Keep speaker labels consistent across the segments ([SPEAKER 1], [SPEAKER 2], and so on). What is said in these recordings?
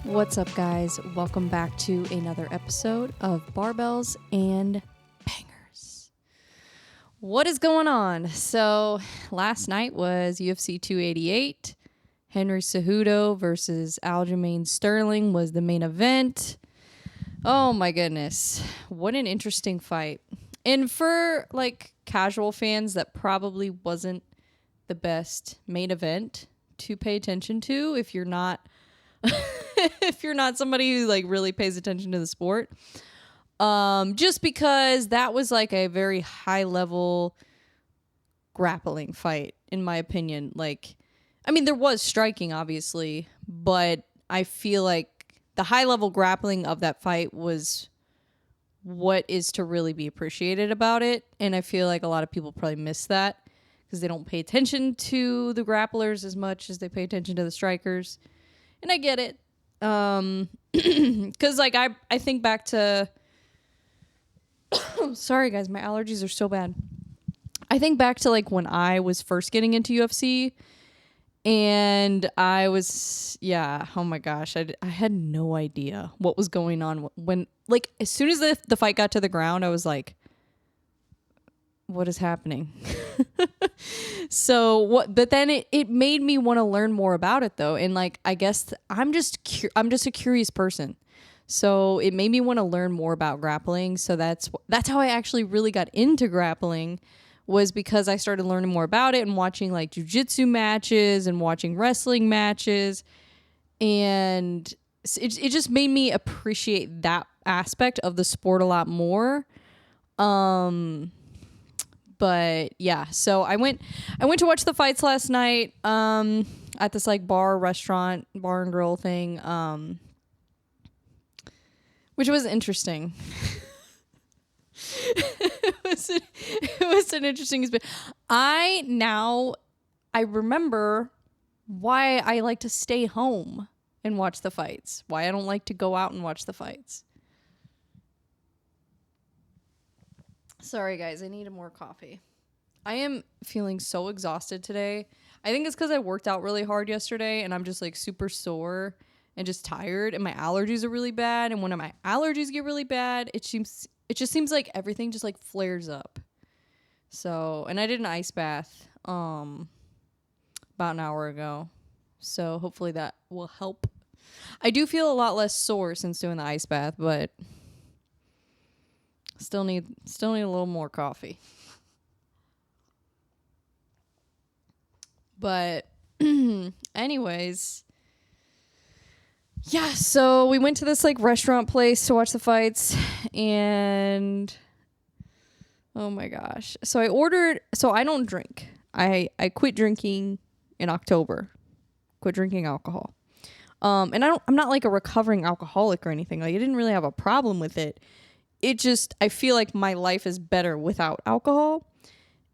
[SPEAKER 1] What's up, guys? Welcome back to another episode of Barbells and Bangers. What is going on? So last night was UFC 288. Henry Cejudo versus Aljamain Sterling was the main event. Oh my goodness. What an interesting fight. And for like casual fans, that probably wasn't the best main event to pay attention to if you're not if you're not somebody who like really pays attention to the sport. Just because that was like a very high level grappling fight, in my opinion. Like, I mean, there was striking, obviously, but I feel like the high level grappling of that fight was what is to really be appreciated about it. And I feel like a lot of people probably miss that because they don't pay attention to the grapplers as much as they pay attention to the strikers. And I get it. Because like I think back to sorry guys, my allergies are so bad. I think back to like when I was first getting into UFC, and I was, oh my gosh, I had no idea what was going on when, like, as soon as the fight got to the ground, I was like, what is happening? But then it made me want to learn more about it though. And like, I guess I'm just a curious person. So it made me want to learn more about grappling. So that's how I actually really got into grappling, was because I started learning more about it and watching like jiu-jitsu matches and watching wrestling matches. And it just made me appreciate that aspect of the sport a lot more. But yeah, so I went to watch the fights last night at this like bar and grill thing, which was interesting. it was an interesting experience. I remember why I like to stay home and watch the fights. Why I don't like to go out and watch the fights. Sorry, guys. I needed more coffee. I am feeling so exhausted today. I think it's because I worked out really hard yesterday, and I'm just, like, super sore and just tired, and my allergies are really bad. And when my allergies get really bad, it just seems like everything just, like, flares up. So, and I did an ice bath about an hour ago. So, hopefully that will help. I do feel a lot less sore since doing the ice bath, but Still need a little more coffee. But anyways, yeah, so we went to this like restaurant place to watch the fights, and oh my gosh. So I don't drink. I quit drinking in October. Quit drinking alcohol. And I'm not like a recovering alcoholic or anything. Like I didn't really have a problem with it. I feel like my life is better without alcohol.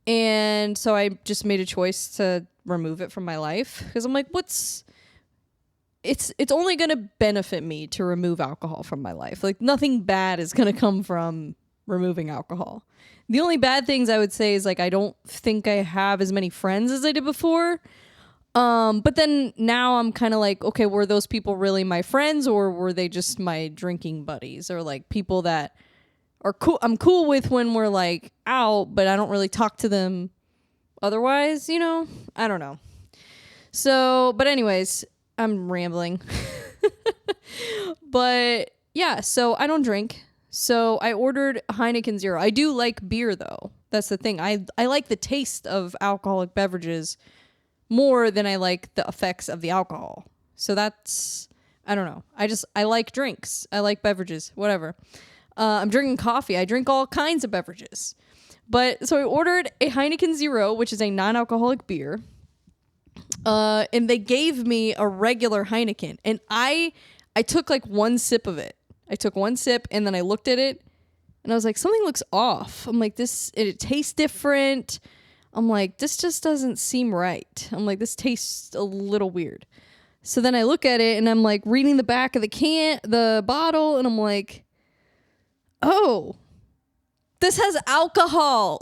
[SPEAKER 1] And so I just made a choice to remove it from my life. Because I'm like, it's only going to benefit me to remove alcohol from my life. Like nothing bad is going to come from removing alcohol. The only bad things I would say is like, I don't think I have as many friends as I did before. But then now I'm kind of like, okay, were those people really my friends, or were they just my drinking buddies, or like people that are cool? I'm cool with when we're like out, but I don't really talk to them otherwise, you know? I don't know. So, but anyways, I'm rambling. But yeah, so I don't drink. So I ordered Heineken Zero. I do like beer though. That's the thing. I like the taste of alcoholic beverages more than I like the effects of the alcohol. So that's, I don't know. I like drinks. I like beverages, whatever. I'm drinking coffee. I drink all kinds of beverages. But so I ordered a Heineken Zero, which is a non-alcoholic beer. And they gave me a regular Heineken. And I took like one sip of it. I took one sip and then I looked at it and I was like, something looks off. I'm like, it tastes different. I'm like, this just doesn't seem right. I'm like, this tastes a little weird. So then I look at it and I'm like reading the back of the bottle, and I'm like, oh, this has alcohol.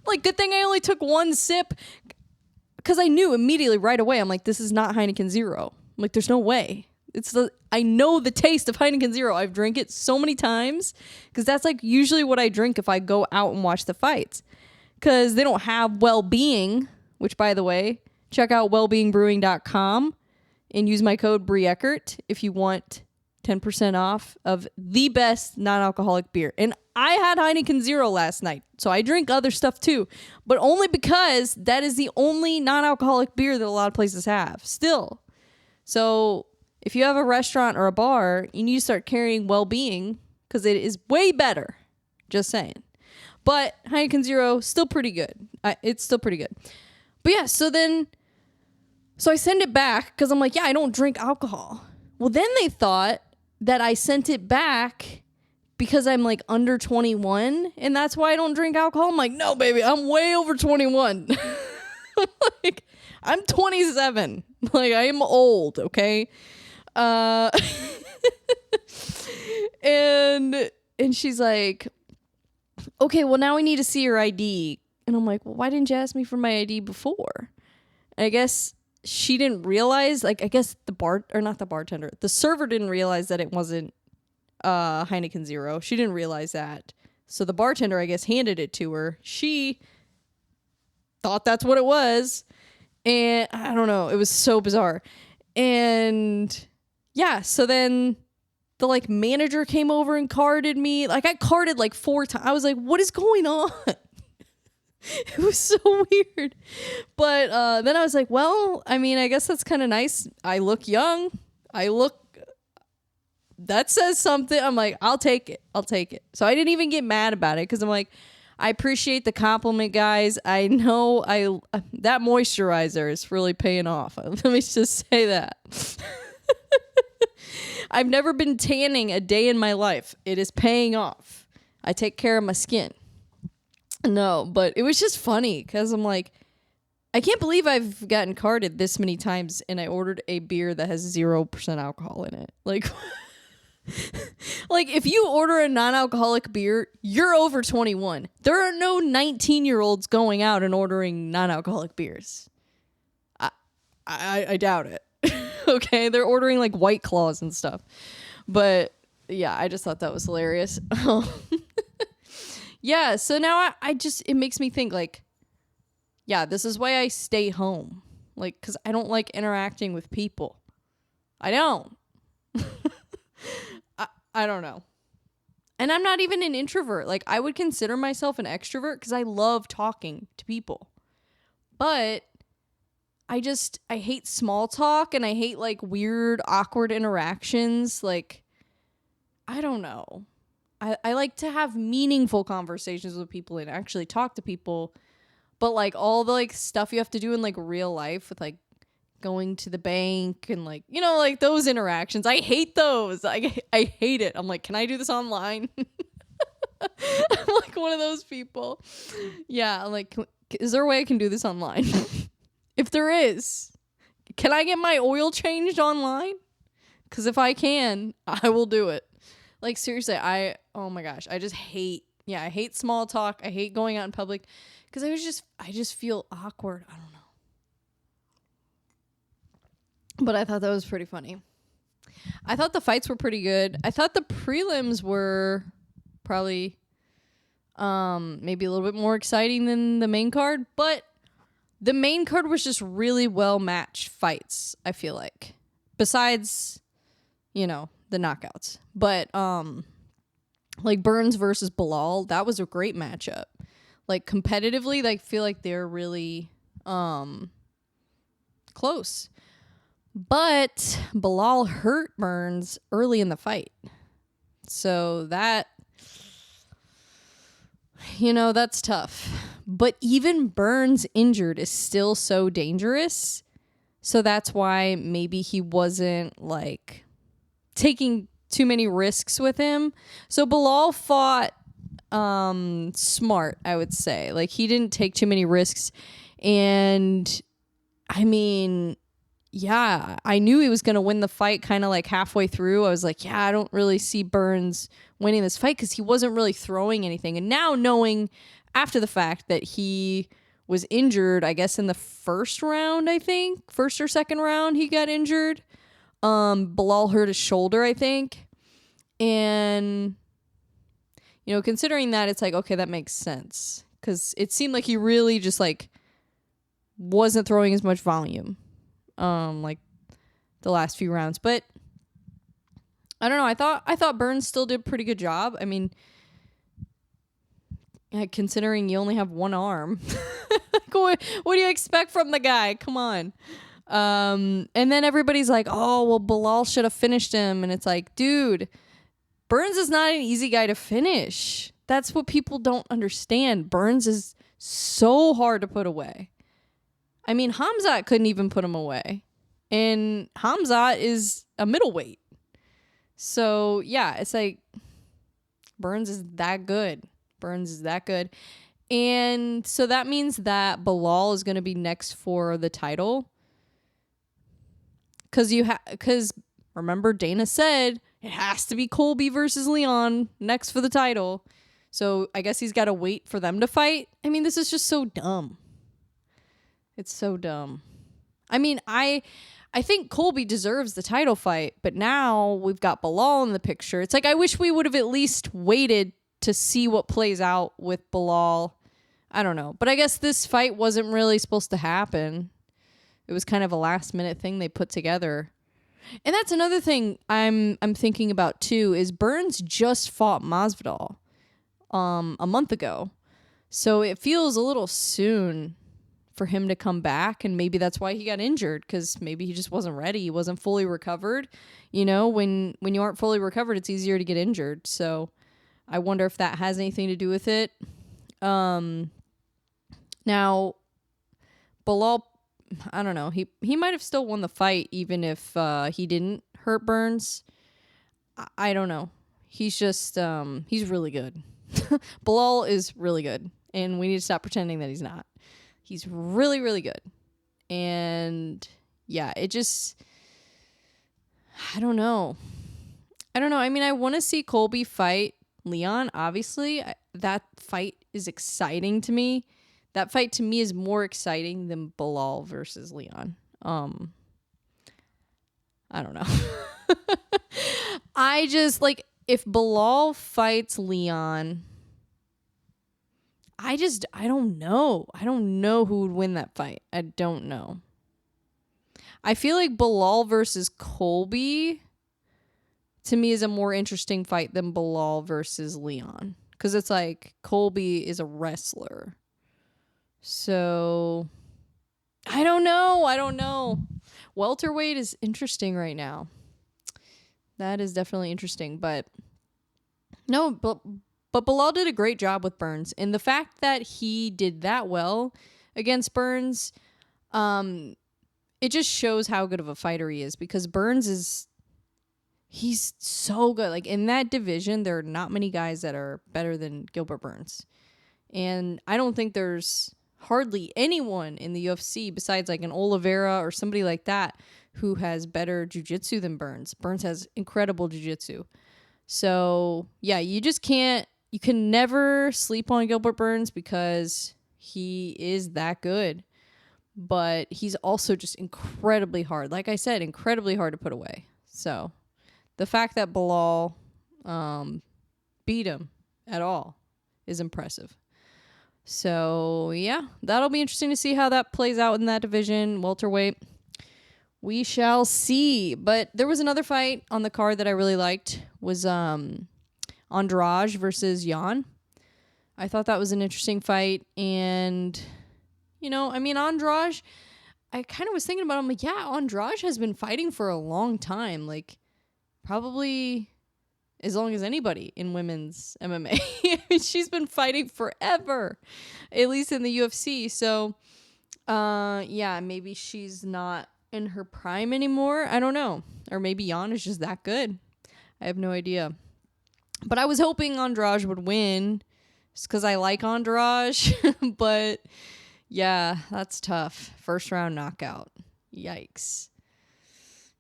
[SPEAKER 1] Like, good thing I only took one sip, because I knew immediately right away. I'm like, this is not Heineken Zero. I'm like, there's no way. I know the taste of Heineken Zero. I've drank it so many times because that's like usually what I drink if I go out and watch the fights, because they don't have Well-Being, which, by the way, check out wellbeingbrewing.com and use my code BrieEckert if you want 10% off of the best non-alcoholic beer. And I had Heineken Zero last night, so I drink other stuff too, but only because that is the only non-alcoholic beer that a lot of places have still. So if you have a restaurant or a bar, you need to start carrying Well-Being because it is way better. Just saying. But Heineken Zero, still pretty good. It's still pretty good. But yeah, so I send it back because I'm like, yeah, I don't drink alcohol. Well, then they thought that I sent it back because I'm like under 21 and that's why I don't drink alcohol. I'm like, no, baby, I'm way over 21. Like, I'm 27. Like, I am old, okay? And she's like, okay, well, now we need to see your ID. And I'm like, well, why didn't you ask me for my ID before? And I guess she didn't realize, like, I guess the server didn't realize that it wasn't Heineken Zero. She didn't realize that. So the bartender, I guess, handed it to her. She thought that's what it was. And I don't know. It was so bizarre. And yeah, so then the like manager came over and carded me. Like, I carded like 4 times. I was like, what is going on? It was so weird. But then I was like, well, I mean, I guess that's kind of nice. I look young. That says something. I'm like, I'll take it. So I didn't even get mad about it because I'm like, I appreciate the compliment, guys. I know that moisturizer is really paying off. Let me just say that. I've never been tanning a day in my life. It is paying off. I take care of my skin. No, but it was just funny because I'm like, I can't believe I've gotten carded this many times and I ordered a beer that has 0% alcohol in it. Like, like if you order a non-alcoholic beer, you're over 21. There are no 19-year-olds going out and ordering non-alcoholic beers. I doubt it. Okay, they're ordering like White Claws and stuff. But yeah, I just thought that was hilarious. Yeah, so now it makes me think like, yeah, this is why I stay home. Like, because I don't like interacting with people. I don't. I don't know. And I'm not even an introvert. Like, I would consider myself an extrovert because I love talking to people. But I hate small talk and I hate like weird, awkward interactions. Like, I don't know. I like to have meaningful conversations with people and actually talk to people. But like all the like stuff you have to do in like real life with like going to the bank and like, you know, like those interactions, I hate those. I hate it. I'm like, can I do this online? I'm like one of those people. Yeah, I'm like, is there a way I can do this online? If there is, can I get my oil changed online? Because if I can, I will do it. Like, seriously, oh my gosh, I hate small talk. I hate going out in public because I just feel awkward. I don't know. But I thought that was pretty funny. I thought the fights were pretty good. I thought the prelims were probably maybe a little bit more exciting than the main card, but the main card was just really well matched fights, I feel like. Besides, you know, the knockouts. But like Burns versus Bilal, that was a great matchup. Like competitively, I feel like they're really close. But Bilal hurt Burns early in the fight. So that, you know, that's tough. But even Burns injured is still so dangerous. So that's why maybe he wasn't like taking too many risks with him. So Bilal fought smart, I would say. Like, he didn't take too many risks. And I mean, yeah, I knew he was going to win the fight kind of like halfway through. I was like, yeah, I don't really see Burns winning this fight because he wasn't really throwing anything. And now knowing after the fact that he was injured, I guess in the first round, I think, first or second round, he got injured. Bilal hurt his shoulder, I think. And, considering that, it's like, okay, that makes sense. Because it seemed like he really just, like, wasn't throwing as much volume, like, the last few rounds. But, I don't know. I thought Burns still did a pretty good job. I mean, considering you only have one arm. What do you expect from the guy? Come on. And then everybody's like, oh, well, Bilal should have finished him. And it's like, dude, Burns is not an easy guy to finish. That's what people don't understand. Burns is so hard to put away. I mean, Hamzat couldn't even put him away. And Hamzat is a middleweight. So, yeah, it's like Burns is that good. And so that means that Bilal is going to be next for the title. Because remember, Dana said it has to be Colby versus Leon next for the title. So I guess he's got to wait for them to fight. I mean, this is just so dumb. It's so dumb. I mean, I think Colby deserves the title fight, but now we've got Bilal in the picture. It's like, I wish we would have at least waited to see what plays out with Bilal. I don't know. But I guess this fight wasn't really supposed to happen. It was kind of a last minute thing they put together. And that's another thing I'm thinking about too, is Burns just fought Masvidal a month ago. So it feels a little soon for him to come back, and maybe that's why he got injured, because maybe he just wasn't ready. He wasn't fully recovered. When you aren't fully recovered, it's easier to get injured. So I wonder if that has anything to do with it. Now, Bilal, I don't know. He might have still won the fight even if he didn't hurt Burns. I don't know. He's just he's really good. Bilal is really good, and we need to stop pretending that he's not. He's really, really good. And yeah, it just, I don't know. I mean, I want to see Colby fight Leon, obviously. That fight is exciting to me. That fight to me is more exciting than Bilal versus Leon. I don't know. I just, like, if Bilal fights Leon, I don't know. I don't know who would win that fight. I don't know. I feel like Bilal versus Colby, to me, is a more interesting fight than Bilal versus Leon. Because it's like, Colby is a wrestler. So, I don't know. Welterweight is interesting right now. That is definitely interesting. But, no, but Bilal did a great job with Burns. And the fact that he did that well against Burns, it just shows how good of a fighter he is. Because Burns he's so good. Like, in that division, there are not many guys that are better than Gilbert Burns. And I don't think there's hardly anyone in the UFC besides like an Oliveira or somebody like that who has better jiu-jitsu than Burns. Burns has incredible jiu-jitsu. So, yeah, you can never sleep on Gilbert Burns because he is that good. But he's also just incredibly hard. Like I said, incredibly hard to put away. So, the fact that Bilal beat him at all is impressive. So, yeah, that'll be interesting to see how that plays out in that division, welterweight. We shall see. But there was another fight on the card that I really liked, was Entourage versus Jan. I thought that was an interesting fight. And, Entourage, I kind of was thinking about him, like, yeah, Entourage has been fighting for a long time. Like, probably as long as anybody in women's MMA. I mean, she's been fighting forever, at least in the UFC. So, yeah, maybe she's not in her prime anymore. I don't know. Or maybe Jan is just that good. I have no idea. But I was hoping Entourage would win just because I like Entourage. But, yeah, that's tough. First round knockout. Yikes.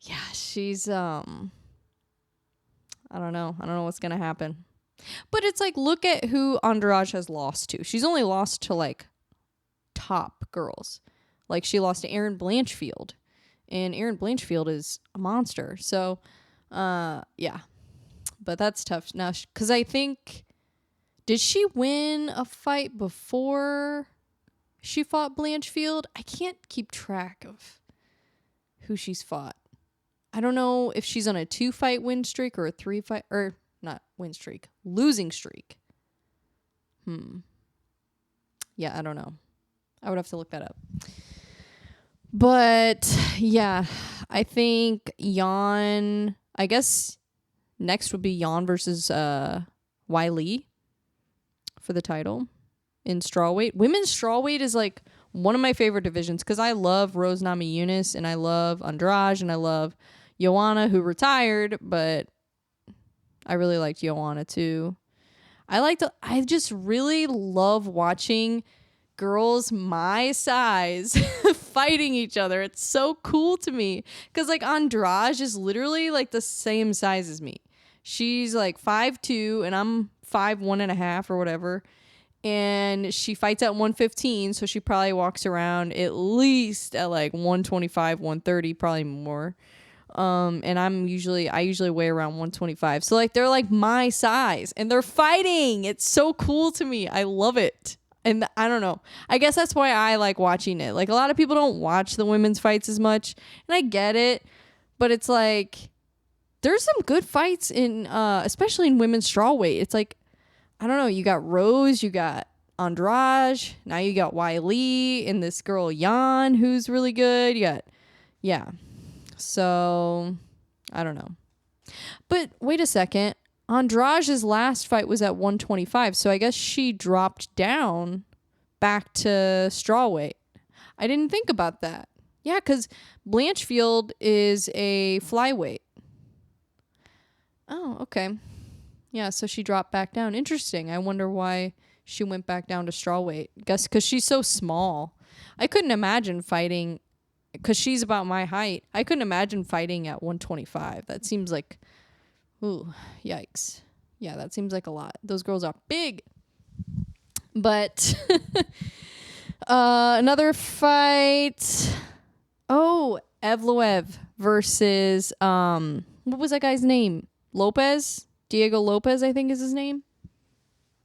[SPEAKER 1] Yeah, she's, I don't know what's going to happen. But it's like, look at who Entourage has lost to. She's only lost to, like, top girls. Like, she lost to Erin Blanchfield. And Erin Blanchfield is a monster. So, yeah. But that's tough now. Because I think, did she win a fight before she fought Blanchfield? I can't keep track of who she's fought. I don't know if she's on a 2-fight win streak or a 3-fight, or not win streak, losing streak. Yeah, I don't know. I would have to look that up. But yeah, I think Jan, I guess next would be Jan versus Wiley for the title in strawweight. Women's strawweight is like one of my favorite divisions because I love Rose Namajunas and I love Andrade and I love Joanna, who retired, but I really liked Joanna too. I just really love watching girls my size fighting each other. It's so cool to me because like Andrade is literally like the same size as me. She's like 5'2" and I'm 5'1.5" or whatever, and she fights at 115, so she probably walks around at least at like 125, 130, probably more. And I usually weigh around 125, so like they're like my size and they're fighting. It's so cool to me. I love it. And I don't know. I guess that's why I like watching it. Like a lot of people don't watch the women's fights as much, and I get it, but it's like there's some good fights in especially in women's strawweight. It's like, I don't know, you got Rose, you got Andrade, now you got Wiley and this girl Jan who's really good. Yeah. So, I don't know. But wait a second. Andrade's last fight was at 125, so I guess she dropped down back to strawweight. I didn't think about that. Yeah, because Blanchfield is a flyweight. Oh, okay. Yeah, so she dropped back down. Interesting. I wonder why she went back down to strawweight. Guess because she's so small. I couldn't imagine fighting, because she's about my height. I couldn't imagine fighting at 125. That seems like, ooh, yikes. Yeah, that seems like a lot. Those girls are big. But another fight. Oh, Evloev versus what was that guy's name? Lopez? Diego Lopez, I think is his name.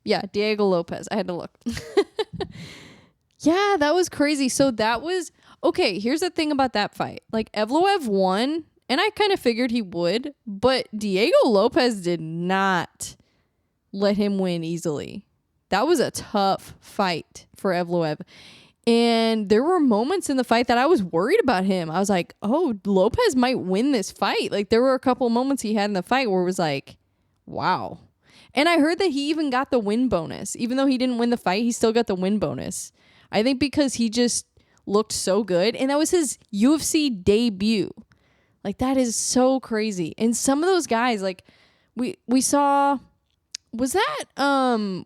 [SPEAKER 1] Yeah, Diego Lopez. I had to look. Yeah, that was crazy. So that was, okay, here's the thing about that fight. Like, Evloev won, and I kind of figured he would, but Diego Lopez did not let him win easily. That was a tough fight for Evloev. And there were moments in the fight that I was worried about him. I was like, oh, Lopez might win this fight. Like, there were a couple moments he had in the fight where it was like, wow. And I heard that he even got the win bonus. Even though he didn't win the fight, he still got the win bonus. I think because he just looked so good. And that was his UFC debut. Like, that is so crazy. And some of those guys, like, we saw, was that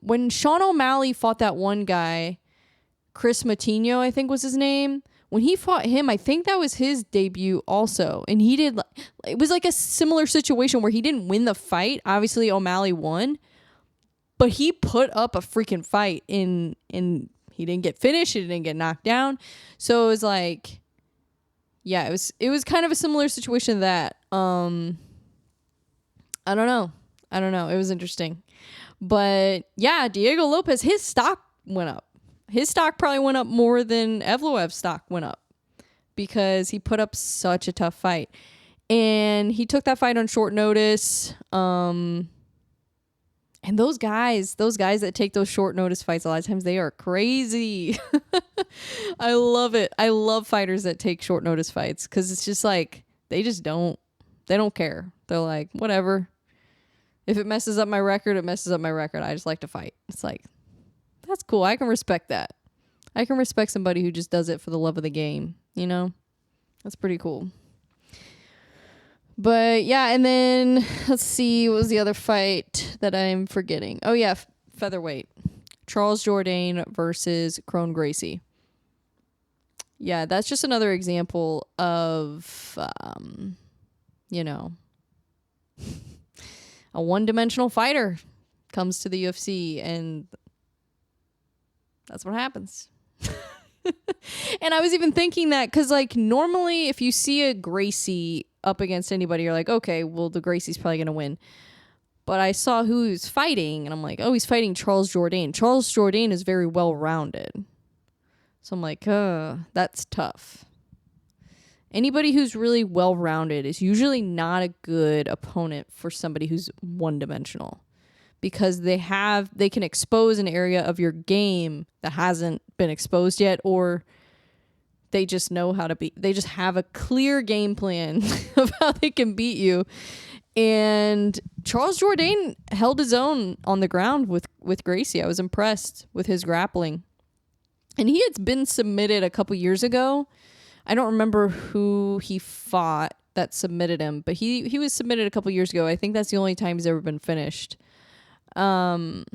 [SPEAKER 1] when Sean O'Malley fought that one guy, Chris Matinho, I think was his name. When he fought him, I think that was his debut also. And he did, it was like a similar situation where he didn't win the fight. Obviously, O'Malley won. But he put up a freaking fight in he didn't get finished. He didn't get knocked down. So it was like, yeah, it was kind of a similar situation to that. I don't know. It was interesting. But yeah, Diego Lopez, his stock went up. His stock probably went up more than Evloev's stock went up because he put up such a tough fight. And he took that fight on short notice. And those guys that take those short notice fights, a lot of times they are crazy. I love it. I love fighters that take short notice fights because it's just like, they don't care. They're like, whatever. If it messes up my record, it messes up my record. I just like to fight. It's like, that's cool. I can respect that. I can respect somebody who just does it for the love of the game. You know? That's pretty cool. But yeah, and then let's see, what was the other fight that I'm forgetting? Oh yeah, featherweight. Charles Jourdain versus Kron Gracie. Yeah, that's just another example of, a one-dimensional fighter comes to the UFC, and that's what happens. And I was even thinking that because, like, normally if you see a Gracie up against anybody, you're like, okay, well, the Gracie's probably going to win. But I saw who he was fighting, and I'm like, oh, he's fighting Charles Jourdain. Charles Jourdain is very well-rounded. So I'm like, that's tough. Anybody who's really well-rounded is usually not a good opponent for somebody who's one-dimensional, because they can expose an area of your game that hasn't been exposed yet, or they just know how to they just have a clear game plan of how they can beat you. And Charles Jourdain held his own on the ground with Gracie. I was impressed with his grappling. And he had been submitted a couple years ago. I don't remember who he fought that submitted him, but he was submitted a couple years ago. I think that's the only time he's ever been finished. So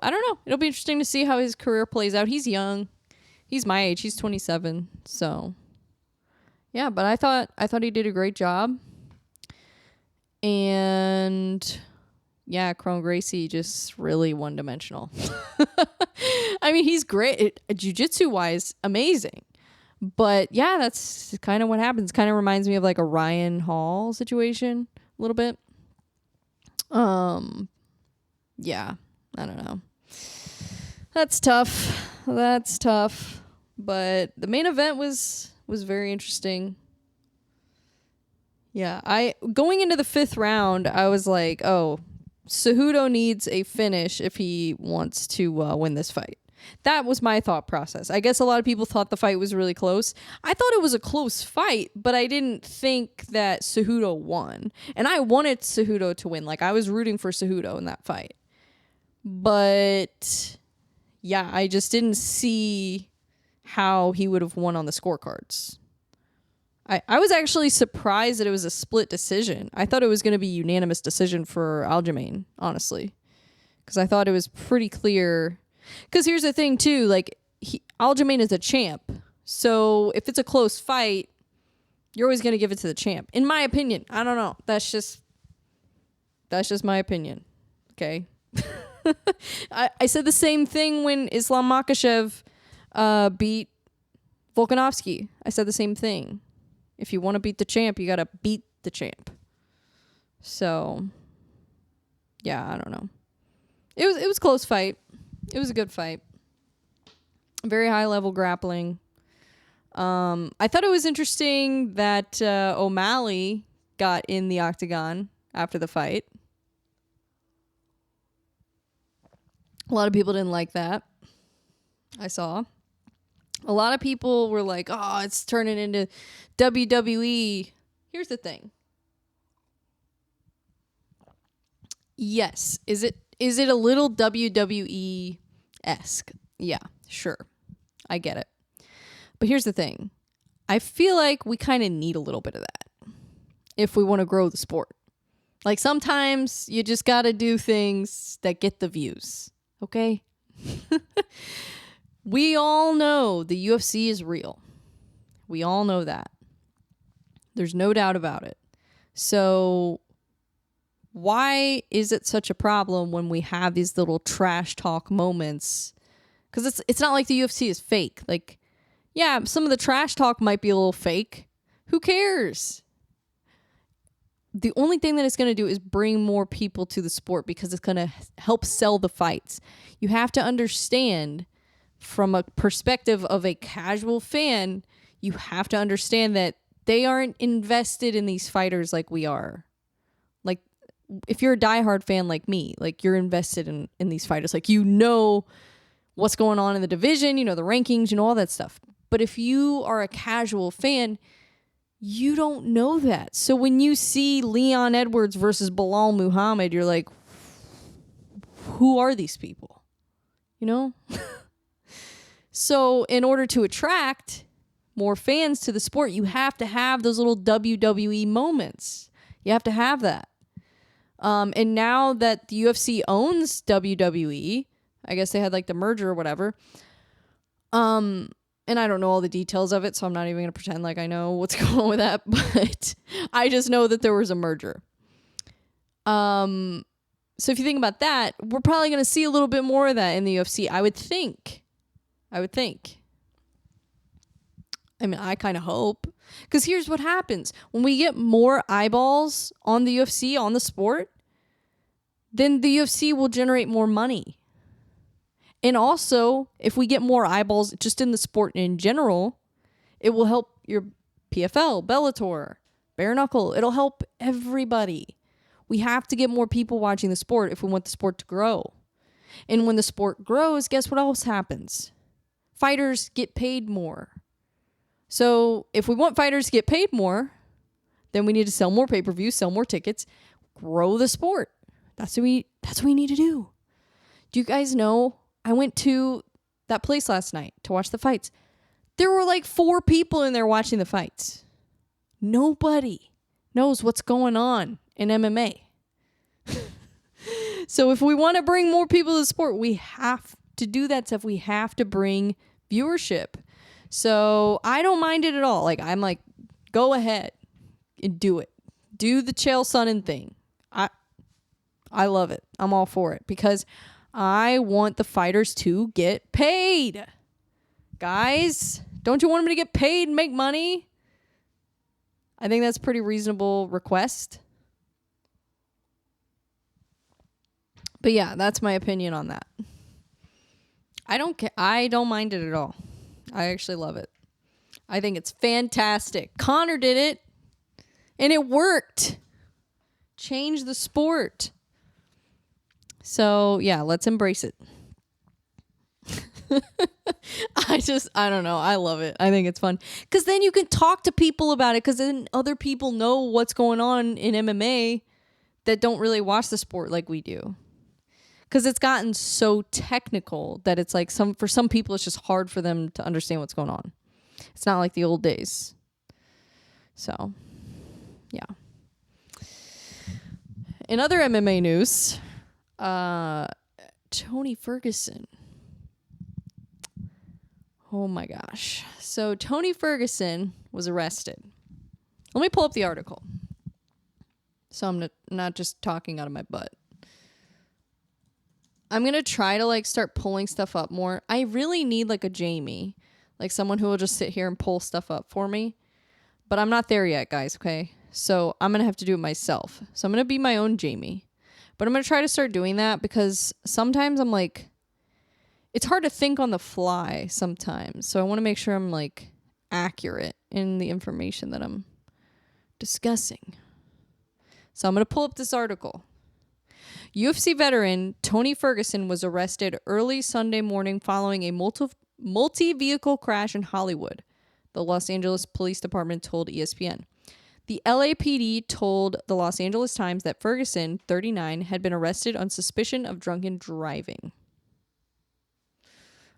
[SPEAKER 1] I don't know. It'll be interesting to see how his career plays out. He's young. He's my age. He's 27. So yeah, but I thought he did a great job. And yeah, Kron Gracie just really one-dimensional. I mean, he's great. Jiu-jitsu wise, amazing. But yeah, that's kind of what happens. Kind of reminds me of like a Ryan Hall situation a little bit. Yeah, I don't know. That's tough. But the main event was very interesting. Yeah, going into the 5th round, I was like, oh, Cejudo needs a finish if he wants to win this fight. That was my thought process. I guess a lot of people thought the fight was really close. I thought it was a close fight, but I didn't think that Cejudo won. And I wanted Cejudo to win. Like, I was rooting for Cejudo in that fight. But yeah, I just didn't see how he would have won on the scorecards. I was actually surprised that it was a split decision. I thought it was going to be unanimous decision for Aljamain, honestly. Because I thought it was pretty clear. Because here's the thing, too. Like, Aljamain is a champ. So if it's a close fight, you're always going to give it to the champ. In my opinion. I don't know. That's just my opinion. Okay? I said the same thing when Islam Makhachev beat Volkanovski. I said the same thing. If you want to beat the champ, you got to beat the champ. So, yeah, I don't know. It was a close fight. It was a good fight. Very high level grappling. I thought it was interesting that O'Malley got in the octagon after the fight. A lot of people didn't like that. I saw. A lot of people were like, oh, it's turning into WWE. Here's the thing. Yes. Is it a little WWE-esque? Yeah, sure. I get it. But here's the thing. I feel like we kind of need a little bit of that if we want to grow the sport. Like, sometimes you just got to do things that get the views. Okay? We all know the UFC is real. We all know that. There's no doubt about it. So why is it such a problem when we have these little trash talk moments? Because it's not like the UFC is fake. Like, yeah, some of the trash talk might be a little fake. Who cares? The only thing that it's going to do is bring more people to the sport because it's going to help sell the fights. You have to understand, from a perspective of a casual fan, you have to understand that they aren't invested in these fighters like we are. Like, if you're a diehard fan like me, like, you're invested in these fighters. Like, you know what's going on in the division, you know the rankings, you know all that stuff. But if you are a casual fan, you don't know that. So when you see Leon Edwards versus Bilal Muhammad, you're like, who are these people? You know? So in order to attract more fans to the sport, you have to have those little WWE moments. You have to have that. And now that the UFC owns WWE, I guess they had like the merger or whatever. And I don't know all the details of it, so I'm not even going to pretend like I know what's going on with that. But I just know that there was a merger. So if you think about that, we're probably going to see a little bit more of that in the UFC, I would think. I would think. I mean, I kind of hope. Because here's what happens. When we get more eyeballs on the UFC, on the sport, then the UFC will generate more money. And also, if we get more eyeballs just in the sport in general, it will help your PFL, Bellator, Bare Knuckle. It'll help everybody. We have to get more people watching the sport if we want the sport to grow. And when the sport grows, guess what else happens? Fighters get paid more. So if we want fighters to get paid more, then we need to sell more pay-per-views, sell more tickets, grow the sport. That's what we need to do. Do you guys know? I went to that place last night to watch the fights. There were like 4 people in there watching the fights. Nobody knows what's going on in MMA. So if we want to bring more people to the sport, we have to do that stuff. We have to bring viewership. So I don't mind it at all. Like, I'm like, go ahead and do it. Do the Chael Sonnen thing. I love it. I'm all for it because I want the fighters to get paid. Guys, don't you want them to get paid and make money? I think that's a pretty reasonable request. But yeah, that's my opinion on that. I don't care. I don't mind it at all. I actually love it. I think it's fantastic. Connor did it, and it worked. Change the sport. So, yeah, let's embrace it. I don't know. I love it. I think it's fun. Because then you can talk to people about it, because then other people know what's going on in MMA that don't really watch the sport like we do. Because it's gotten so technical that it's like for some people, it's just hard for them to understand what's going on. It's not like the old days. So, yeah. In other MMA news, Tony Ferguson. Oh my gosh. So Tony Ferguson was arrested. Let me pull up the article. So I'm not just talking out of my butt. I'm going to try to start pulling stuff up more. I really need a Jamie, someone who will just sit here and pull stuff up for me. But I'm not there yet, guys, okay? So I'm going to have to do it myself. So I'm going to be my own Jamie. But I'm going to try to start doing that because sometimes I'm it's hard to think on the fly sometimes. So I want to make sure I'm accurate in the information that I'm discussing. So I'm going to pull up this article. UFC veteran Tony Ferguson was arrested early Sunday morning following a multi-vehicle crash in Hollywood, the Los Angeles Police Department told ESPN. The LAPD told the Los Angeles Times that Ferguson, 39, had been arrested on suspicion of drunken driving.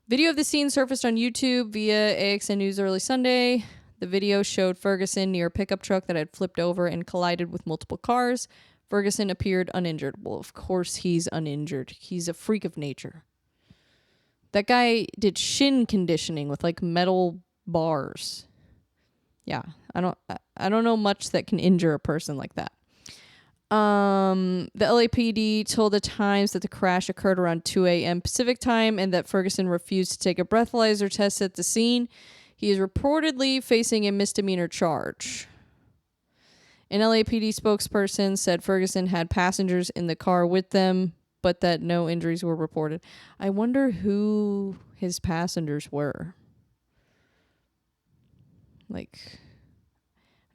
[SPEAKER 1] Video of the scene surfaced on YouTube via AXN News early Sunday. The video showed Ferguson near a pickup truck that had flipped over and collided with multiple cars. Ferguson appeared uninjured. Well, of course he's uninjured. He's a freak of nature. That guy did shin conditioning with metal bars. Yeah, I don't know much that can injure a person like that. The LAPD told the Times that the crash occurred around 2 a.m. Pacific time and that Ferguson refused to take a breathalyzer test at the scene. He is reportedly facing a misdemeanor charge. An LAPD spokesperson said Ferguson had passengers in the car with them, but that no injuries were reported. I wonder who his passengers were.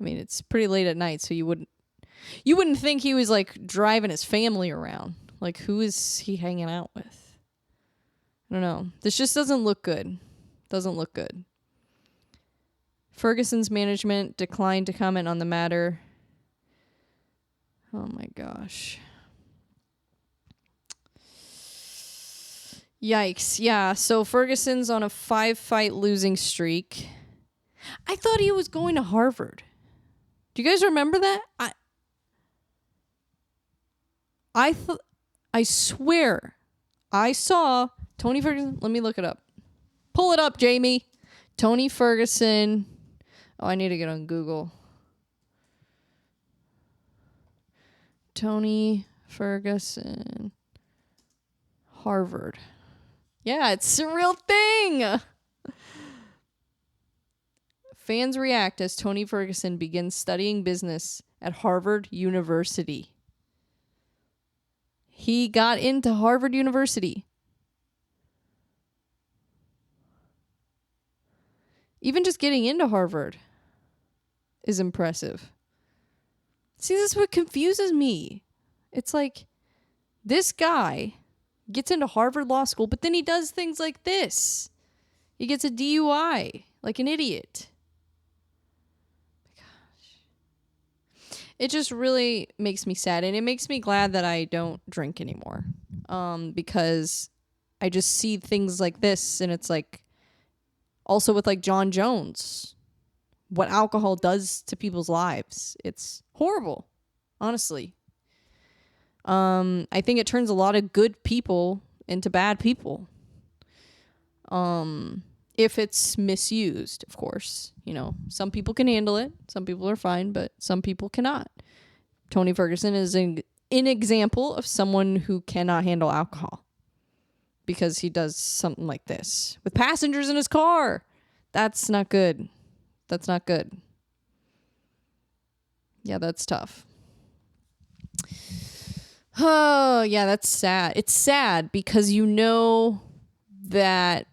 [SPEAKER 1] It's pretty late at night, so you wouldn't think he was driving his family around. Who is he hanging out with? I don't know. This just doesn't look good. Doesn't look good. Ferguson's management declined to comment on the matter. Oh my gosh. Yikes. Yeah, so Ferguson's on a 5-fight losing streak. I thought he was going to Harvard. Do you guys remember that? I swear I saw Tony Ferguson. Let me look it up. Pull it up, Jamie. Tony Ferguson. Oh, I need to get on Google. Tony Ferguson, Harvard. Yeah, it's a real thing. Fans react as Tony Ferguson begins studying business at Harvard University. He got into Harvard University. Even just getting into Harvard is impressive. See, this is what confuses me. It's like this guy gets into Harvard Law School, but then he does things like this. He gets a DUI like an idiot. It just really makes me sad, and it makes me glad that I don't drink anymore, because I just see things like this, and it's like also with like John Jones, what alcohol does to people's lives. It's horrible, honestly. I think it turns a lot of good people into bad people. If it's misused, of course. You know, some people can handle it. Some people are fine, but some people cannot. Tony Ferguson is an example of someone who cannot handle alcohol because he does something like this with passengers in his car. That's not good. That's not good. Yeah, that's tough. Oh, yeah, that's sad. It's sad because you know that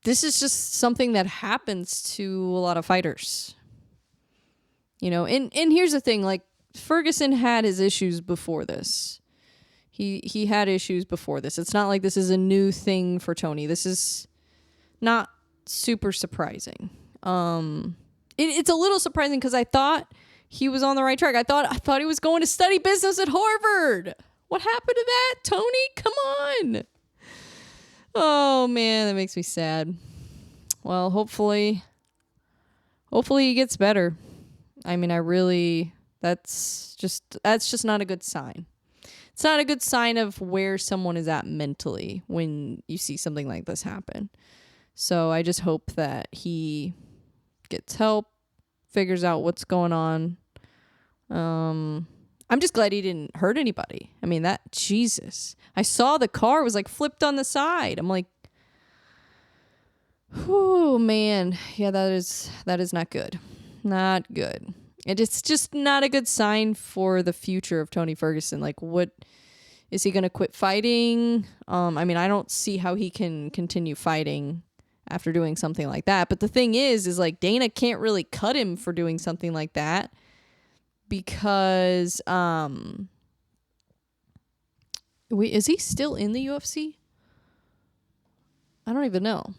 [SPEAKER 1] this is just something that happens to a lot of fighters. You know, and here's the thing, like Ferguson had his issues before this. He had issues before this. It's not like this is a new thing for Tony. This is not super surprising. It's a little surprising because I thought he was on the right track. I thought he was going to study business at Harvard. What happened to that, Tony? Come on. Oh man, that makes me sad. Well, hopefully he gets better. I mean, that's just not a good sign. It's not a good sign of where someone is at mentally when you see something like this happen. So I just hope that he gets help, figures out what's going on. I'm just glad he didn't hurt anybody. I mean, Jesus. I saw the car was like flipped on the side. I'm like, oh man. Yeah, that is not good. Not good. It's just not a good sign for the future of Tony Ferguson. Like, what is he going to quit fighting? I mean, I don't see how he can continue fighting after doing something like that. But the thing is like Dana can't really cut him for doing something like that because wait, is he still in the UFC? I don't even know.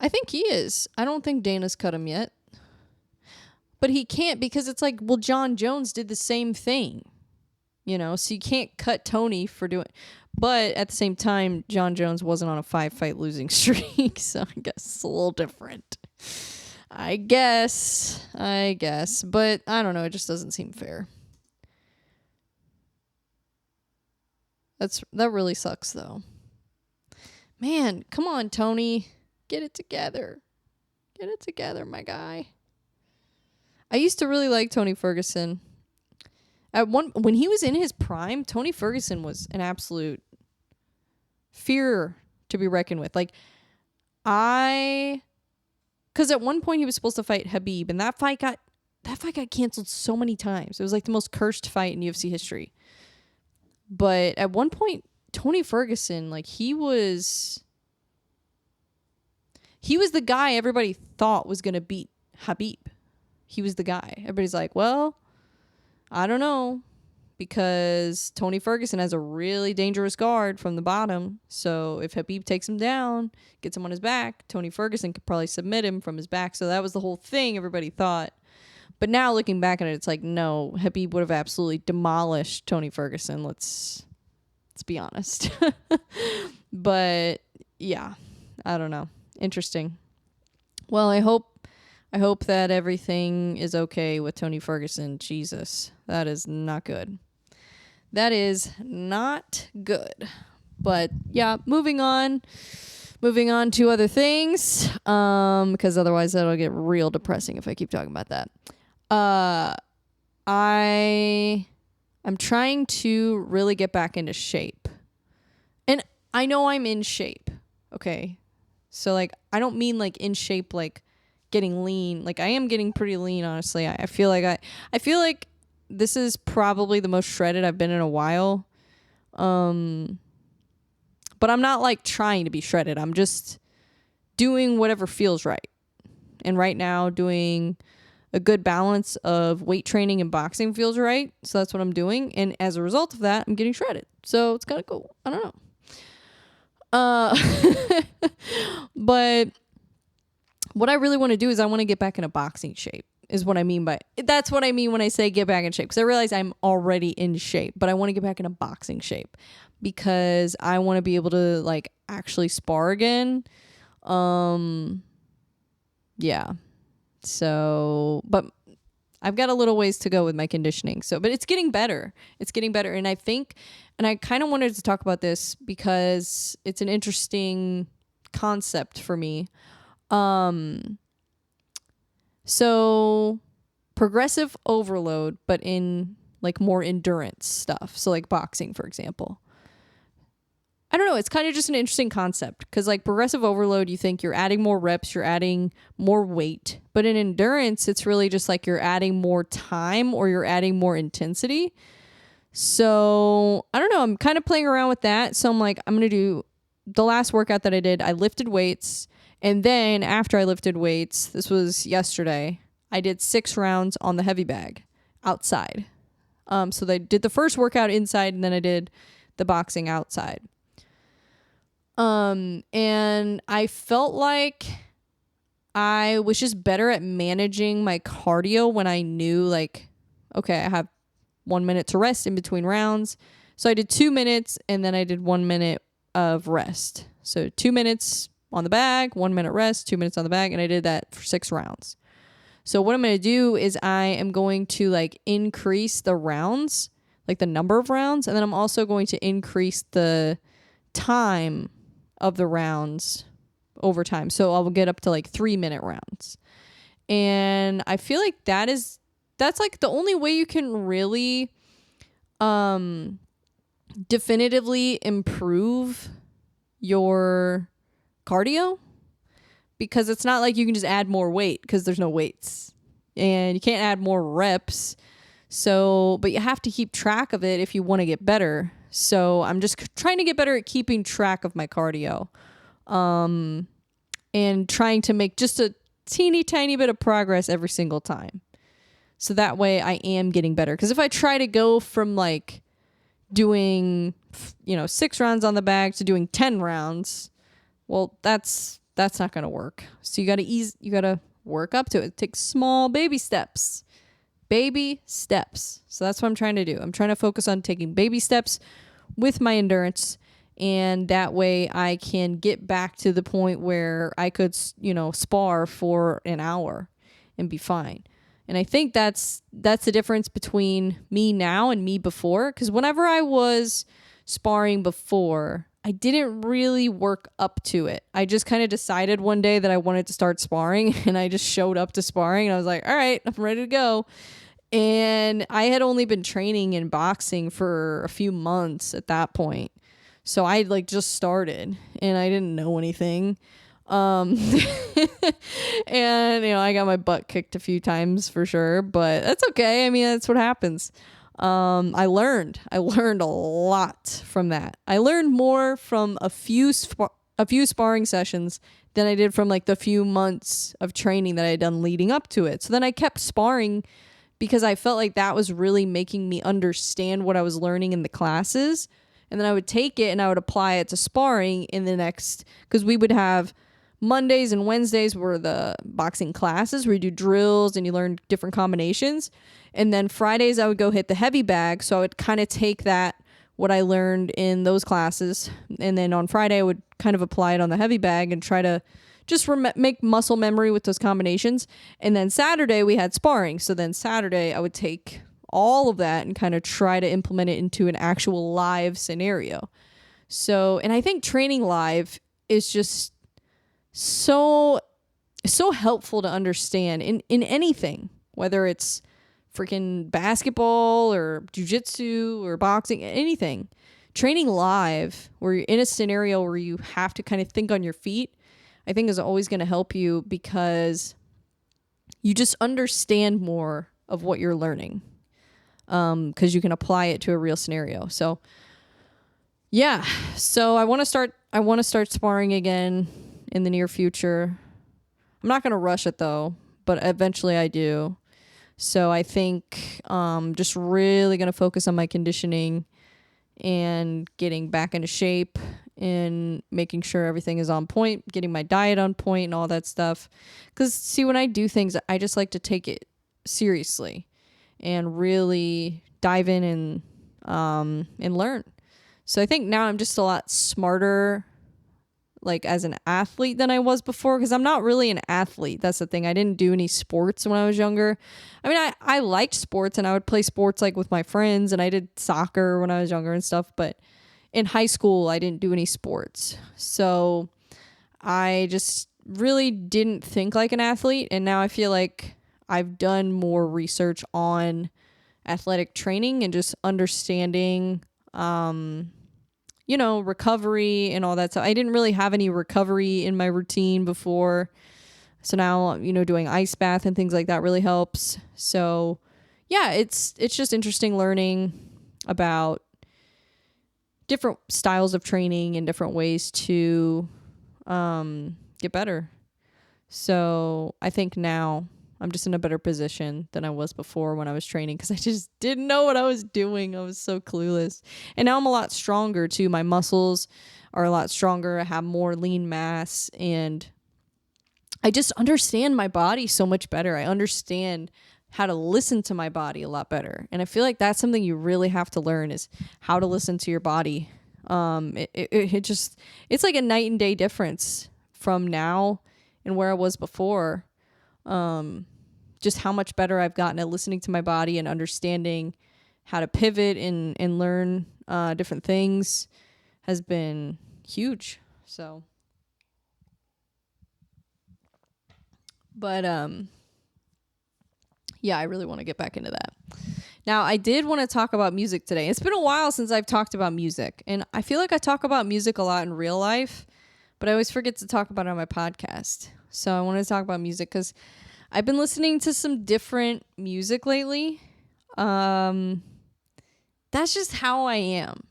[SPEAKER 1] I think he is. I don't think Dana's cut him yet. But he can't because it's like, well, John Jones did the same thing. You know, so you can't cut Tony for doing. But at the same time, John Jones wasn't on a 5-fight losing streak, so I guess it's a little different. I guess. But I don't know, it just doesn't seem fair. That really sucks, though. Man, come on, Tony. Get it together. Get it together, my guy. I used to really like Tony Ferguson. When he was in his prime, Tony Ferguson was an absolute fear to be reckoned with. Like, because at one point he was supposed to fight Habib, and that fight got canceled so many times. It was like the most cursed fight in UFC history. But at one point, Tony Ferguson, like, he was the guy everybody thought was going to beat Habib. He was the guy. Everybody's like, well, I don't know, because Tony Ferguson has a really dangerous guard from the bottom. So if Habib takes him down, gets him on his back, Tony Ferguson could probably submit him from his back. So that was the whole thing everybody thought. But now looking back at it, it's like, no, Habib would have absolutely demolished Tony Ferguson. Let's be honest. But yeah, I don't know. Interesting. Well, I hope that everything is okay with Tony Ferguson. Jesus, that is not good. That is not good. But yeah, moving on to other things, because otherwise that'll get real depressing if I keep talking about that. I'm trying to really get back into shape. And I know I'm in shape. Okay. So like, I don't mean like in shape, like getting lean. Like I am getting pretty lean, honestly. I feel like this is probably the most shredded I've been in a while. But I'm not like trying to be shredded. I'm just doing whatever feels right. And right now doing a good balance of weight training and boxing feels right. So that's what I'm doing. And as a result of that, I'm getting shredded. So it's kind of cool. I don't know. But what I really want to do is I want to get back in a boxing shape is what I mean that's what I mean when I say get back in shape. Because I realize I'm already in shape, but I want to get back in a boxing shape because I want to be able to like actually spar again. Yeah. So, but I've got a little ways to go with my conditioning. So, but it's getting better. It's getting better. And I think, and I kind of wanted to talk about this because it's an interesting concept for me. So progressive overload, but in like more endurance stuff. So like boxing, for example. I don't know. It's kind of just an interesting concept because like progressive overload, you think you're adding more reps, you're adding more weight. But in endurance, it's really just like you're adding more time or you're adding more intensity. So I don't know. I'm kind of playing around with that. So I'm like, I'm going to do the last workout that I did. I lifted weights. And then after I lifted weights, this was yesterday, I did 6 rounds on the heavy bag outside. So they did the first workout inside and then I did the boxing outside. And I felt like I was just better at managing my cardio when I knew like, okay, I have 1 minute to rest in between rounds. So I did 2 minutes and then I did 1 minute of rest. So 2 minutes on the bag, 1 minute rest, 2 minutes on the bag. And I did that for 6 rounds. So what I'm going to do is I am going to like increase the rounds, like the number of rounds. And then I'm also going to increase the time of the rounds over time. So I'll get up to like 3 minute rounds. And I feel like that's like the only way you can really definitively improve your cardio, because it's not like you can just add more weight because there's no weights and you can't add more reps. So, but you have to keep track of it if you want to get better. So I'm just trying to get better at keeping track of my cardio, and trying to make just a teeny tiny bit of progress every single time. So that way I am getting better. Because if I try to go from like doing, 6 rounds on the bag to doing 10 rounds, well, that's not going to work. So you got to work up to it. It takes small baby steps. So that's what I'm trying to do. I'm trying to focus on taking baby steps with my endurance. And that way I can get back to the point where I could, spar for an hour and be fine. And I think that's the difference between me now and me before. Because whenever I was sparring before, I didn't really work up to it. I just kind of decided one day that I wanted to start sparring, and I just showed up to sparring and I was like, all right, I'm ready to go. And I had only been training in boxing for a few months at that point. So I like just started and I didn't know anything. And I got my butt kicked a few times for sure, but that's okay. I mean, that's what happens. I learned a lot from that. I learned more from a few sparring sessions than I did from like the few months of training that I had done leading up to it. So then I kept sparring because I felt like that was really making me understand what I was learning in the classes. And then I would take it and I would apply it to sparring in the next, because we would have Mondays and Wednesdays were the boxing classes where you do drills and you learn different combinations. And then Fridays I would go hit the heavy bag. So I would kind of take what I learned in those classes. And then on Friday I would kind of apply it on the heavy bag and try to just make muscle memory with those combinations. And then Saturday we had sparring. So then Saturday I would take all of that and kind of try to implement it into an actual live scenario. So, and I think training live is just so helpful to understand in anything, whether it's freaking basketball or jiu-jitsu or boxing, anything. training live where you're in a scenario where you have to kind of think on your feet, I think is always going to help you because you just understand more of what you're learning. Because you can apply it to a real scenario. So yeah, so I want to start sparring again in the near future. I'm not going to rush it though, but eventually I do. So I think just really going to focus on my conditioning and getting back into shape and making sure everything is on point, getting my diet on point and all that stuff. Because see, when I do things, I just like to take it seriously and really dive in and learn. So I think now I'm just a lot smarter, like as an athlete than I was before, because I'm not really an athlete. That's the thing. I didn't do any sports when I was younger. I mean, I liked sports and I would play sports like with my friends, and I did soccer when I was younger and stuff. But in high school, I didn't do any sports. So I just really didn't think like an athlete. And now I feel like I've done more research on athletic training and just understanding recovery and all that. So I didn't really have any recovery in my routine before. So now, doing ice bath and things like that really helps. So yeah, it's just interesting learning about different styles of training and different ways to get better. So I think now I'm just in a better position than I was before when I was training, because I just didn't know what I was doing. I was so clueless. And now I'm a lot stronger too. My muscles are a lot stronger. I have more lean mass, and I just understand my body so much better. I understand how to listen to my body a lot better. And I feel like that's something you really have to learn, is how to listen to your body. It's like a night and day difference from now and where I was before. Just how much better I've gotten at listening to my body and understanding how to pivot and learn different things has been huge. So, but yeah, I really want to get back into that. Now, I did want to talk about music today. It's been a while since I've talked about music, and I feel like I talk about music a lot in real life, but I always forget to talk about it on my podcast. So I wanted to talk about music because I've been listening to some different music lately. That's just how I am.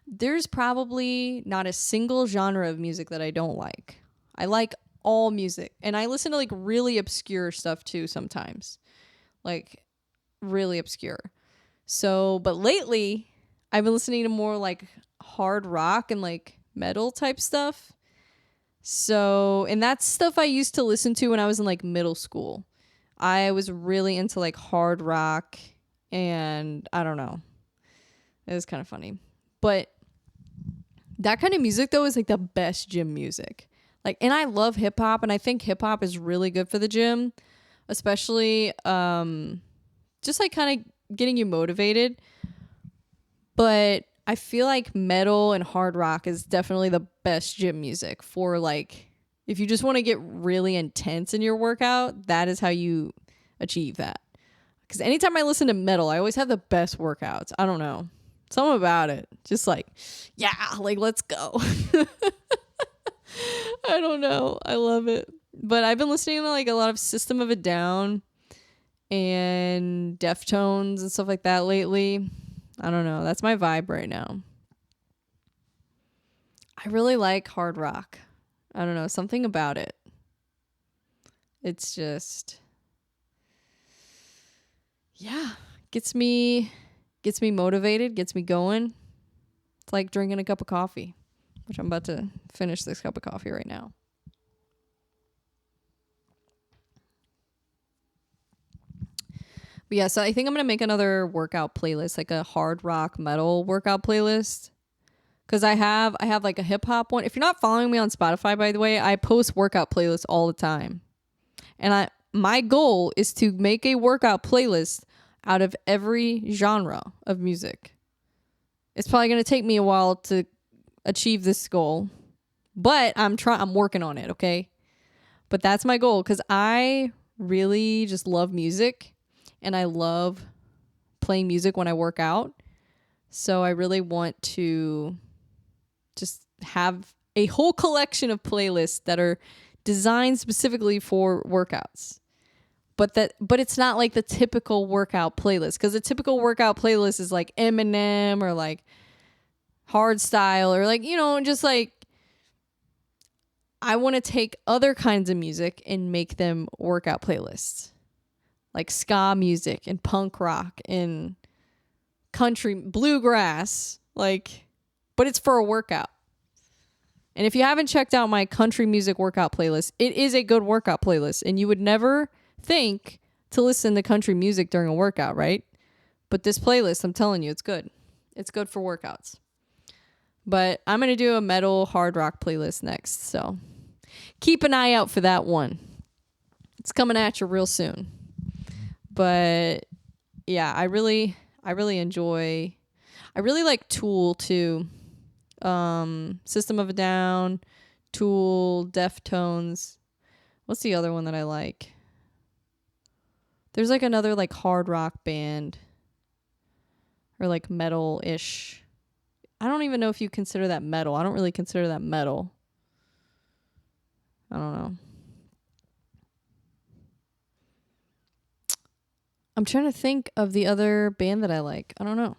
[SPEAKER 1] There's probably not a single genre of music that I don't like. I like all music, and I listen to like really obscure stuff too sometimes. Like really obscure. So, but lately I've been listening to more like hard rock and like metal type stuff. So, and that's stuff I used to listen to when I was in like middle school. I was really into like hard rock, and I don't know. It was kind of funny. But that kind of music though is like the best gym music. Like, and I love hip hop, and I think hip hop is really good for the gym, especially just like kind of getting you motivated. But I feel like metal and hard rock is definitely the best gym music for like, if you just want to get really intense in your workout, that is how you achieve that. Because anytime I listen to metal, I always have the best workouts. I don't know. Something about it. Just like, yeah, like let's go. I don't know. I love it. But I've been listening to like a lot of System of a Down and Deftones and stuff like that lately. I don't know. That's my vibe right now. I really like hard rock. I don't know. Something about it. It's just, yeah, gets me motivated, gets me going. It's like drinking a cup of coffee, which I'm about to finish this cup of coffee right now. But yeah, so I think I'm going to make another workout playlist, like a hard rock metal workout playlist. Because I have like a hip hop one. If you're not following me on Spotify, by the way, I post workout playlists all the time. And my goal is to make a workout playlist out of every genre of music. It's probably going to take me a while to achieve this goal, but I'm working on it, okay? But that's my goal, because I really just love music, and I love playing music when I work out. So I really want to just have a whole collection of playlists that are designed specifically for workouts. But it's not like the typical workout playlist, because the typical workout playlist is like Eminem or like hardstyle or like, just like, I want to take other kinds of music and make them workout playlists, like ska music and punk rock and country bluegrass, like, but it's for a workout. And if you haven't checked out my country music workout playlist, it is a good workout playlist, and you would never think to listen to country music during a workout, right? But this playlist, I'm telling you, it's good. It's good for workouts. But I'm going to do a metal hard rock playlist next, so keep an eye out for that one. It's coming at you real soon. But yeah, I really enjoy, I really like Tool too. System of a Down, Tool, Deftones. What's the other one that I like? There's like another like hard rock band or like metal-ish. I don't even know if you consider that metal. I don't really consider that metal. I don't know. I'm trying to think of the other band that I like. I don't know.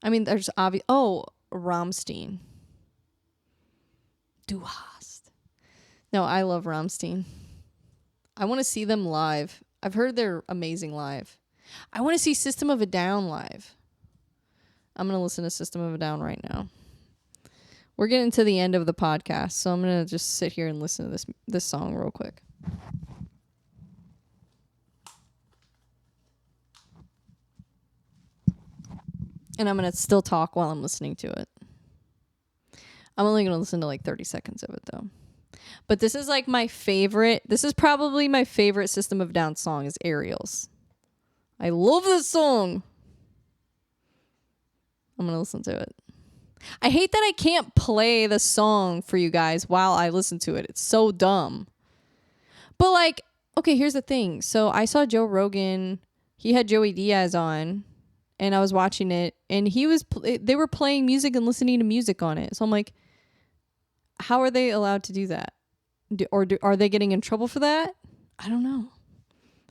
[SPEAKER 1] I mean, there's Rammstein. Du hast. No, I love Rammstein. I want to see them live. I've heard they're amazing live. I want to see System of a Down live. I'm going to listen to System of a Down right now. We're getting to the end of the podcast, so I'm going to just sit here and listen to this song real quick. And I'm going to still talk while I'm listening to it. I'm only going to listen to like 30 seconds of it, though. But this is like my favorite. This is probably my favorite System of a Down song is Aerials. I love this song. I'm going to listen to it. I hate that I can't play the song for you guys while I listen to it. It's so dumb. But like, okay, here's the thing. So I saw Joe Rogan. He had Joey Diaz on. And I was watching it, and they were playing music and listening to music on it. So I'm like, how are they allowed to do that? Are they getting in trouble for that? I don't know.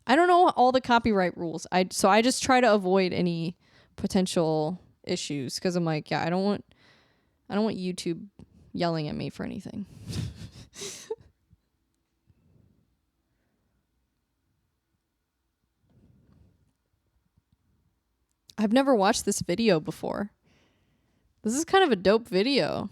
[SPEAKER 1] I don't know all the copyright rules. So I just try to avoid any potential issues, because I'm like, yeah, I don't want YouTube yelling at me for anything. I've never watched this video before. This is kind of a dope video.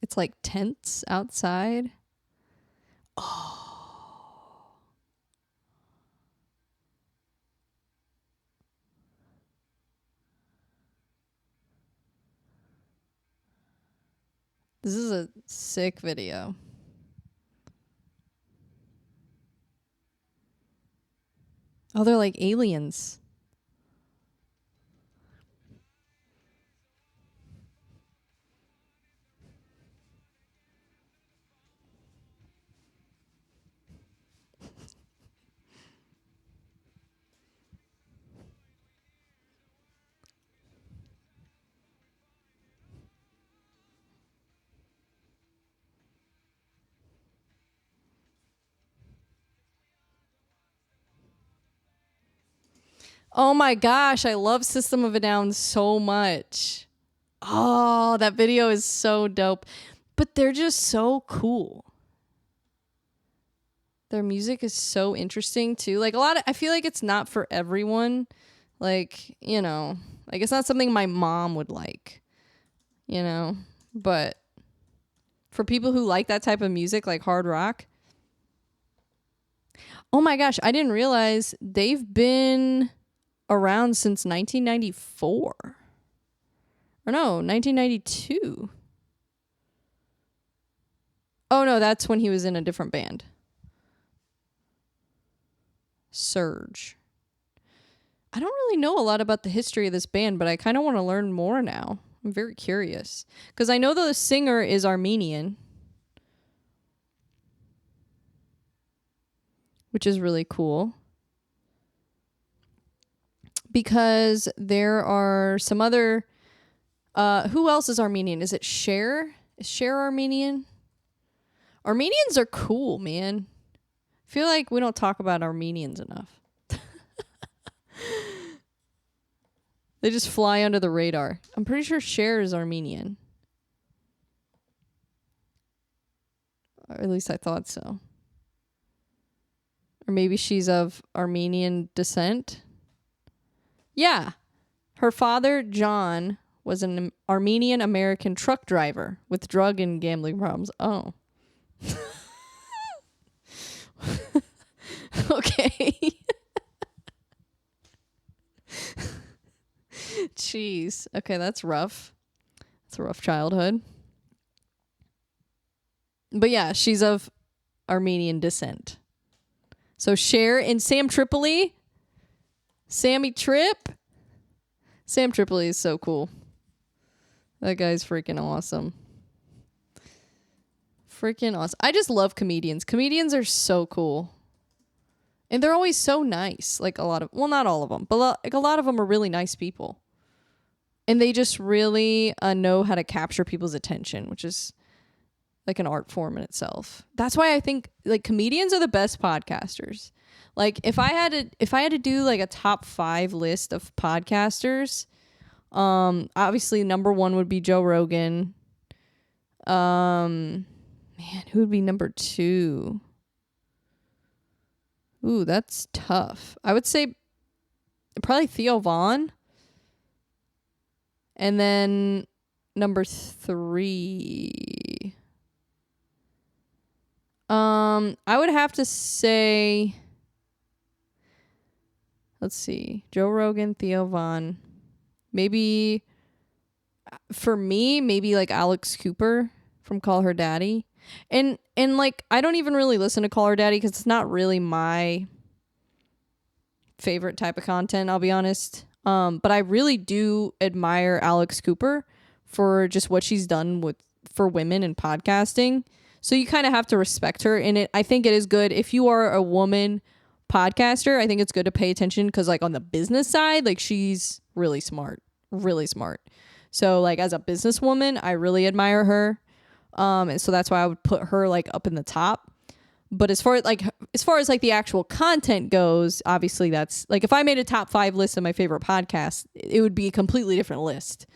[SPEAKER 1] It's like tents outside. Oh. This is a sick video. Oh, they're like aliens. Oh my gosh, I love System of a Down so much. Oh, that video is so dope. But they're just so cool. Their music is so interesting too. Like I feel like it's not for everyone. Like, like it's not something my mom would like, but for people who like that type of music, like hard rock. Oh my gosh, I didn't realize they've been around since 1994. Or no, 1992. Oh no, that's when he was in a different band. Surge. I don't really know a lot about the history of this band, but I kind of want to learn more now. I'm very curious. Because I know the singer is Armenian. which is really cool. Because there are some other... who else is Armenian? Is it Cher? Is Cher Armenian? Armenians are cool, man. I feel like we don't talk about Armenians enough. They just fly under the radar. I'm pretty sure Cher is Armenian. Or at least I thought so. Or maybe she's of Armenian descent. Yeah. Her father, John, was an Armenian American truck driver with drug and gambling problems. Oh. Okay. Jeez. Okay, that's rough. That's a rough childhood. But yeah, she's of Armenian descent. So Cher and Sam Tripoli. Sammy Tripp. Sam Tripoli is so cool. That guy's freaking awesome. Freaking awesome. I just love comedians. Comedians are so cool. And they're always so nice. Like a lot of, well, not all of them, but like a lot of them are really nice people. And they just really know how to capture people's attention, which is like an art form in itself. That's why I think like comedians are the best podcasters. Like if I had to do like a top 5 list of podcasters, obviously number 1 would be Joe Rogan. Man, who would be number 2? Ooh, that's tough. I would say probably Theo Vaughn. And then number 3. I would have to say, let's see, Joe Rogan, Theo Vaughn. Maybe, for me, maybe like Alex Cooper from Call Her Daddy. And like, I don't even really listen to Call Her Daddy because it's not really my favorite type of content, I'll be honest. But I really do admire Alex Cooper for just what she's done for women in podcasting. So you kind of have to respect her. And I think it is good if you are a woman podcaster. I think it's good to pay attention because like on the business side, like she's really smart. So like as a businesswoman, I really admire her. And so that's why I would put her like up in the top. But as far as like the actual content goes, obviously that's like if I made a top 5 list of my favorite podcasts, it would be a completely different list.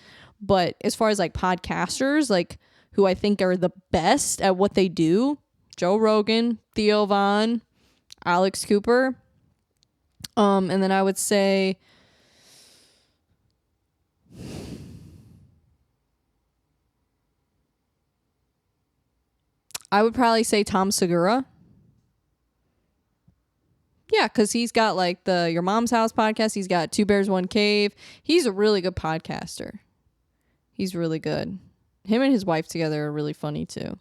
[SPEAKER 1] But as far as like podcasters, like who I think are the best at what they do, Joe Rogan, Theo Vaughn, Alex Cooper. And then I would say I would probably say Tom Segura. Yeah, because he's got like the Your Mom's House podcast. He's got Two Bears, One Cave. He's a really good podcaster. He's really good. Him and his wife together are really funny too.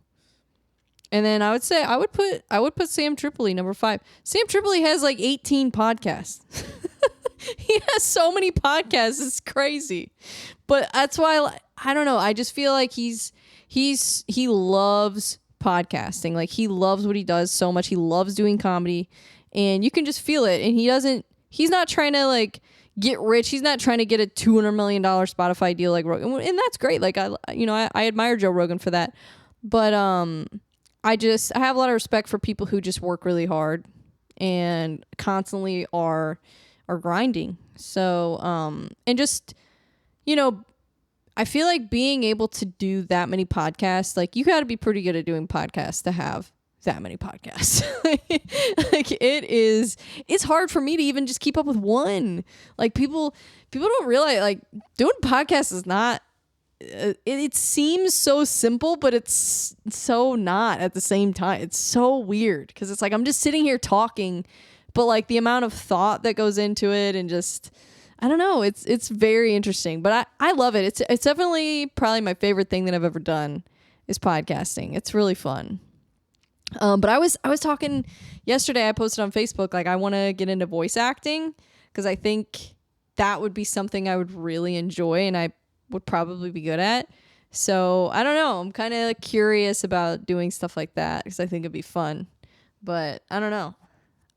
[SPEAKER 1] And then I would say I would put Sam Tripoli number 5. Sam Tripoli has like 18 podcasts. He has so many podcasts. It's crazy. But that's why I don't know. I just feel like he loves podcasting. Like he loves what he does so much. He loves doing comedy. And you can just feel it. And he's not trying to like get rich. He's not trying to get a $200 million Spotify deal like Rogan. And that's great. Like I admire Joe Rogan for that. But I have a lot of respect for people who just work really hard and constantly are grinding. So and just, I feel like being able to do that many podcasts, like you got to be pretty good at doing podcasts to have that many podcasts. Like it's hard for me to even just keep up with one. Like people don't realize like doing podcasts is not, it seems so simple, but it's so not at the same time. It's so weird because it's like I'm just sitting here talking, but like the amount of thought that goes into it and just, I don't know, it's very interesting, but I love it. It's definitely probably my favorite thing that I've ever done is podcasting. It's really fun. But I was talking yesterday, I posted on Facebook, like I want to get into voice acting because I think that would be something I would really enjoy and I would probably be good at. So I don't know. I'm kind of curious about doing stuff like that because I think it'd be fun, but I don't know.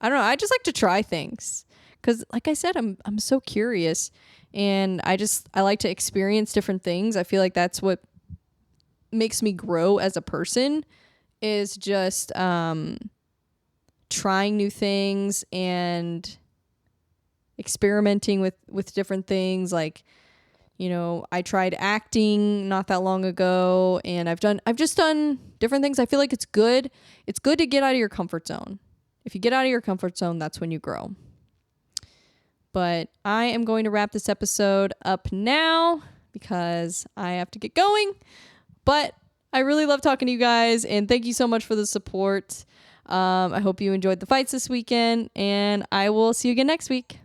[SPEAKER 1] I don't know. I just like to try things because, like I said, I'm so curious, and I like to experience different things. I feel like that's what makes me grow as a person, is just trying new things and experimenting with different things. Like, you know, I tried acting not that long ago, and I've just done different things. I feel like it's good. It's good to get out of your comfort zone. If you get out of your comfort zone, that's when you grow. But I am going to wrap this episode up now because I have to get going. But I really love talking to you guys, and thank you so much for the support. I hope you enjoyed the fights this weekend, and I will see you again next week.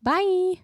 [SPEAKER 1] Bye.